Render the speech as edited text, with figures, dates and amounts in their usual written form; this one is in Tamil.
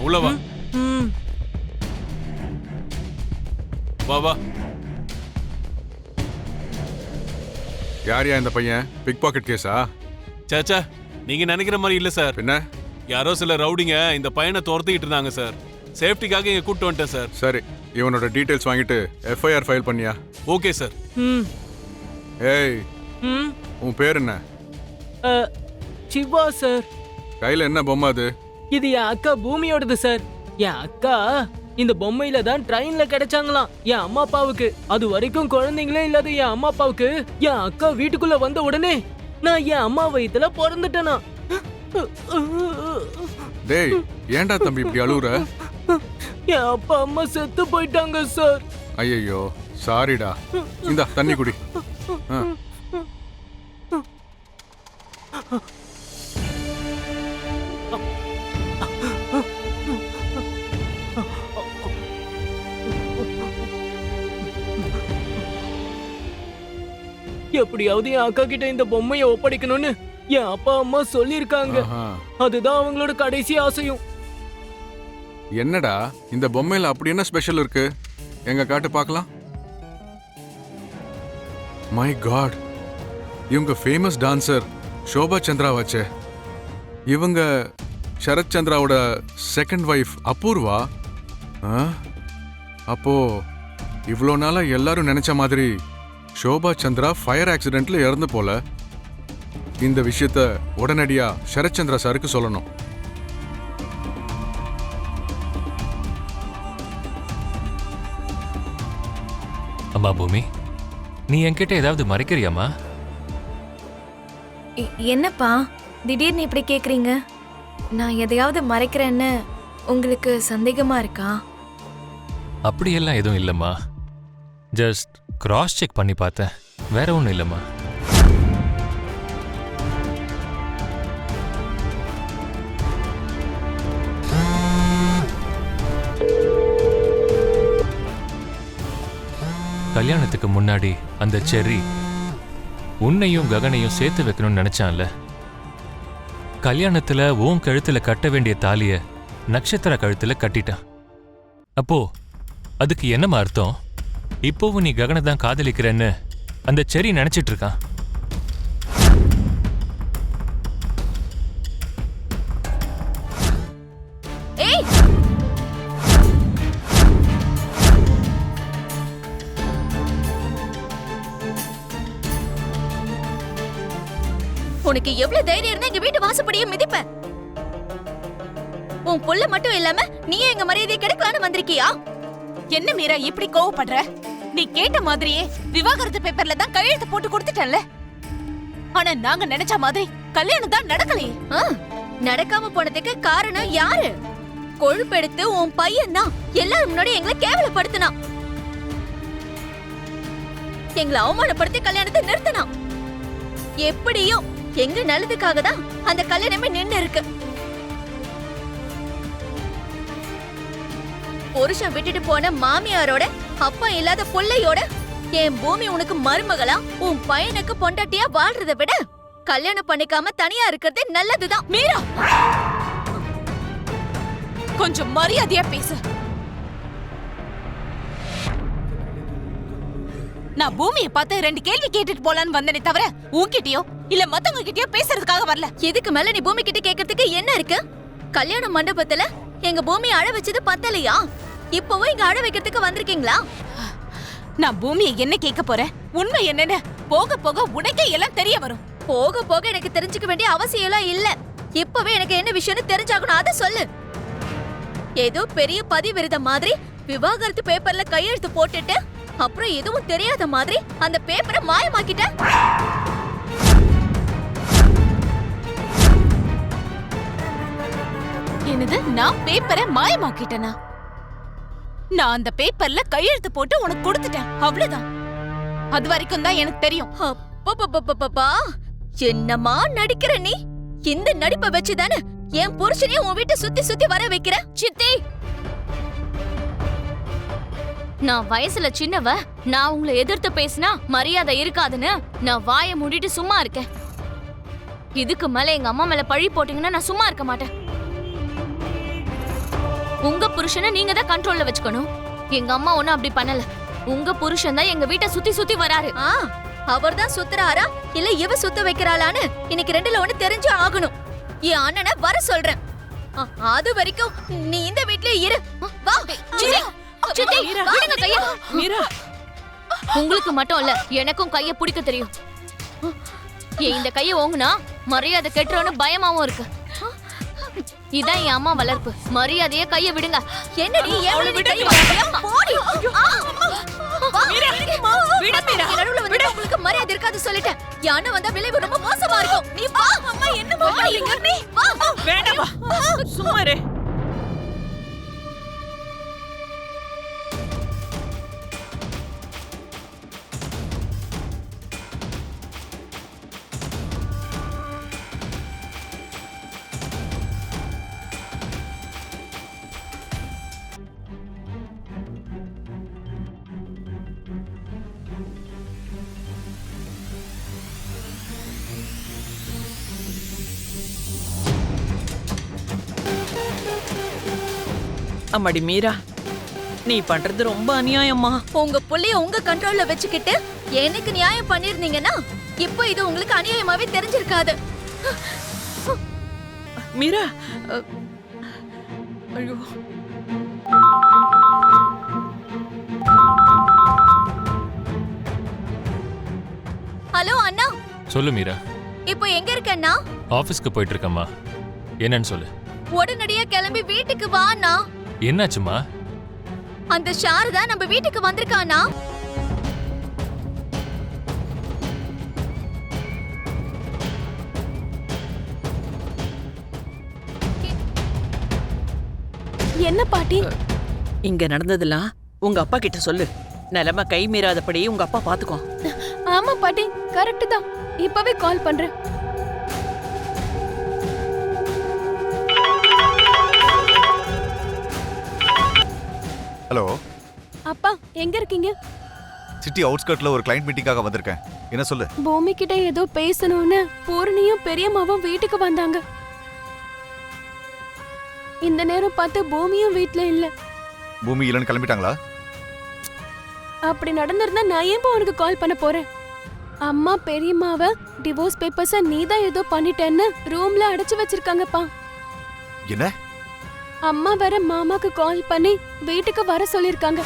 உள்ள வா. வா வா. யாரியா இந்த பையன்? பிக் பாக்கெட் கேஸா? சாச்சா, நீங்க நினைக்கிற மாதிரி இல்ல சார். என்ன? யாரோ சில ரவுடிங்க இந்த பையனை துரத்திக்கிட்டு இருந்தாங்க சார். சேஃப்டிக்காக இங்க கூட்டு வந்துட்டேன் சார். சரி, இவனோட டீடைல்ஸ் வாங்கிட்டு எஃப்ஐஆர் ஃபைல் பண்ணியா? Okay sir. ஏய், உன் பேர் என்ன? சிவா சார். கையில என்ன பொம்மை அது? இது என் அக்கா பூமியோடது சார். என் அக்கா இந்த பொம்மையில தான் ட்ரெயின்ல கிடைச்சாங்களாம் என் அம்மா அப்பாவுக்கு. அது வரைக்கும் குழந்தைங்களே இல்லாத என் அம்மா அப்பாவுக்கு என் அக்கா வீட்டுக்குள்ள வந்த உடனே நான் என் அம்மா வயித்துல பிறந்துட்டேனா. டேய், ஏன்டா தம்பி இப்படி அழுவுற? என் அப்பா அம்மா செத்து போயிட்டாங்க சார். ஐயோ, சாரிடா. இந்தா தண்ணி குடி. எப்படியாவது என் அக்கா கிட்ட இந்த பொம்மையை ஒப்படைக்கணும்னு என் அப்பா அம்மா சொல்லிருக்காங்க. அதுதான் அவங்களோட கடைசி ஆசையும். என்னடா இந்த பொம்மையில அப்படி என்ன ஸ்பெஷல் இருக்கு? எங்க காட்டு பார்க்கலாம். மை காட், இவங்க ஃபேமஸ் டான்சர் ஷோபா சந்திரா வச்சே. இவங்க சரத் சந்திராவோட செகண்ட் வைஃப் அபூர்வா. அப்போ இவ்வளோ நாளா எல்லாரும் நினைச்ச மாதிரி ஷோபா சந்திரா ஃபயர் ஆக்சிடென்ட்ல இறந்து போல. இந்த விஷயத்த உடனடியா சரத் சந்திரா சாருக்கு சொல்லணும். அம்மா பூமி, நீ என்கிட்ட ஏதாவது மறைக்கிறியாமா? என்னப்பா திடீர்னு இப்படி கேக்குறீங்க? நான் எதையாவது மறைக்கிறேன்னு உங்களுக்கு சந்தேகமா இருக்கா? அப்படியெல்லாம் எதுவும் இல்லம்மா. ஜஸ்ட் கிராஸ் செக் பண்ணி பார்த்தேன், வேற ஒன்றும் இல்லம்மா. கல்யாணத்துக்கு முன்னாடி அந்த செர்ரி உன்னையும் ககனையும் சேர்த்து வைக்கணும்னு நினைச்சான்ல. கல்யாணத்துல உன் கழுத்துல கட்ட வேண்டிய தாலிய நட்சத்திர கழுத்துல கட்டிட்டான். அப்போ அதுக்கு என்னமா அர்த்தம்? இப்போவும் நீ ககனை தான் காதலிக்கிறேன்னு அந்த செர்ரி நினைச்சிட்டு இருக்கான். உனக்கு எவ்வளவு தைரியம் இருந்தா எங்க வீட்டு வாசப்படியே மிதிப்ப? உன் புள்ள மட்டும் இல்லாம நீயே எங்க மரியாதையை கெடுக்கலான்னு வந்திருக்கியா? என்ன மீரா இப்படி கோவப்படுற? நீ கேட்ட மாதிரியே விவாகரத்து பேப்பர்ல தான் கையெழுத்து போட்டு கொடுத்துட்டல. ஆனா நாங்க நினைச்ச மாதிரி கல்யாணம் தான் நடக்கலையே. நடக்காம போனதுக்கு காரணம் யாரு? கொழுப்பெடுத்து உன் பையன் தான் எல்லாரும் முன்னாடி எங்களை கேவலப்படுத்தினான். எங்களை அவமானப்படுத்தி கல்யாணத்தை நிறுத்தினான். எப்படியோ எங்க நல்லதுக்காக தான் அந்த கல்யாணமே நின்னு இருக்கு. புருஷன் விட்டுட்டு போன மாமியாரோட அப்பா இல்லாத புள்ளையோட என் பூமி உனக்கு மருமகளா உன் பையனுக்கு பொண்டாட்டியா வாழ்றதை விட கல்யாணம் பண்ணிக்காம தனியா இருக்கிறதே நல்லதுதான். மீரா, கொஞ்சம் மரியாதையா பேசு. நான் பூமியை பார்த்து 2 கேள்வி கேட்டுட்டு போலான்னு வந்தனே தவிர உன்கிட்டயோ இல்ல மத்தவங்க கிட்டயோ பேசுறதுக்காக வரல. இதுக்கு மேல நீ பூமி கிட்ட கேக்குறதுக்கு என்ன இருக்கு? கல்யாண மண்டபத்துல எங்க பூமி அழ வச்சது பத்தலையா? இப்பவும் இங்க அழ வைக்கிறதுக்கு வந்திருக்கீங்களா? நான் பூமியை என்ன கேட்க போறேன்? உண்மை என்னன்னு போக போக உனக்கே எல்லாம் தெரிய வரும். போக போக எனக்கு தெரிஞ்சுக்க வேண்டிய அவசியம் எல்லாம் இல்ல. இப்பவே எனக்கு என்ன விஷயம்னு தெரிஞ்சாகணும், அத சொல்லு. ஏதோ பெரிய பதிவிரத மாதிரி விவாகரத்து பேப்பர்ல கையெழுத்து போட்டுட்டு அப்புறம் எதுவும் தெரியாத மாதிரி அந்த பேப்பரை மாயமாக்கிட்ட. என்னது? நான் பேப்பரை மாயமாக்கிட்டேனா? நான் அந்த பேப்பர்ல கையெழுத்து போட்டு உனக்கு கொடுத்துட்டேன், அவ்வளவுதான். அது வரைக்கும் தான் எனக்கு தெரியும். அப்பப்பப்பப்பா, என்னமா நடிக்கிற நீ? இந்த நடிப்பை வச்சுதானே என் புருஷனையும் உன் வீட்டை சுத்தி சுத்தி வர வைக்கிற? சித்தி, நான் வயசுல சின்னவ, நான் உங்களை எதிர்த்து பேசினா மரியாதை இருக்காதுன்னு நான் வாயை மூடிட்டு சும்மா இருக்கேன். இதுக்கு மேல எங்க அம்மா மேல பழி போட்டீங்கன்னா நான் சும்மா இருக்க மாட்டேன். உங்க புருஷனை நீங்க தான் கண்ட்ரோல்ல வச்சுக்கணும். எங்க அம்மா ஒண்ணும் அப்படி பண்ணல. உங்க புருஷன் தான் எங்க வீட்டை சுத்தி சுத்தி வராரு. அவர் தான் சுத்துறாரா இல்ல இவ சுத்த வைக்கிறாளான்னு இன்னைக்கு ரெண்டுல ஒண்ணு தெரிஞ்சு ஆகணும். என் அண்ணனை வர சொல்றேன். அது வரைக்கும் நீ இந்த வீட்லயே இரு. வா சித்தி, சித்தி, விடுங்க கைய. மீரா, உங்களுக்கு மட்டும் இல்ல எனக்கும் கைய பிடிக்க தெரியும். ஏன் இந்த கைய ஓங்குனா மரியாதை கெட்டுறோன்னு பயமாவும் இருக்கு. இதான் என் அம்மா வளர்ப்பு. மரியாதையே கைய விடுங்க. என்னடி எவ்வளவு விட்டு போடி. நடுவுல வந்து உங்களுக்கு மரியாதை இருக்காது சொல்லிட்டேன். யானை வந்தா விளைவு ரொம்ப மோசமா இருக்கும். நீ வா. அம்மா என்ன பண்றீங்க? நீ வா. வேண்டாம் வா. சும்மா இரு. அம்மாடி மீரா, நீ பண்றது ரொம்ப அநியாயம்மா. உங்க புள்ளைய உங்க கண்ட்ரோல்ல வச்சுக்கிட்டு எனக்கு நியாயம் பண்ணிருந்தீங்கன்னா இப்போ இது உங்களுக்கு அநியாயமாவே தெரிஞ்சிருக்காது. மீரா, ஐயோ. ஹலோ அண்ணா, சொல்லு மீரா. இப்போ எங்க இருக்க அண்ணா? ஆபீஸ்க்கு போயிட்டு இருக்கம்மா. என்னன்னு சொல்லு. உடனடியா கிளம்பி வீட்டுக்கு வா அண்ணா. என்னாச்சுமா? அந்த சாரதா நம்ம வீட்டுக்கு வந்திருக்கானா? என்ன பாட்டி? இங்க நடந்ததெல்லாம் உங்க அப்பா கிட்ட சொல்லு. நிலைமை கை மீறாதபடி உங்க அப்பா பாத்துக்கோ. ஆமா பாட்டி, கரெக்ட் தான். இப்பவே கால் பண்றேன். ஹலோ அப்பா, எங்க இருக்கீங்க? சிட்டி அவுட்ஸ்கர்ட்ல ஒரு கிளையண்ட் மீட்டிங்காக வந்திருக்கேன். என்ன சொல்லு? பூமி கிட்ட ஏதோ பேசணும்னு பூரணியும் பெரியம்மாவும் வீட்டுக்கு வந்தாங்க. இந்த நேரம் பார்த்து பூமியும் வீட்ல இல்ல. பூமி இல்லைன்னு கிளம்பிட்டாங்களா? அப்படி நடந்திருந்தா நான் ஏன் உனக்கு கால் பண்ண போறேன்? அம்மா பெரியம்மாவை டிவோர்ஸ் பேப்பர்ஸ நீதான் ஏதோ பண்ணிட்டேன்னு ரூம்ல அடைச்சு வச்சிருக்காங்கப்பா. என்ன? அம்மா வேற மாமாக்கு கால் பண்ணி வீட்டுக்கு வர சொல்லிருக்காங்க.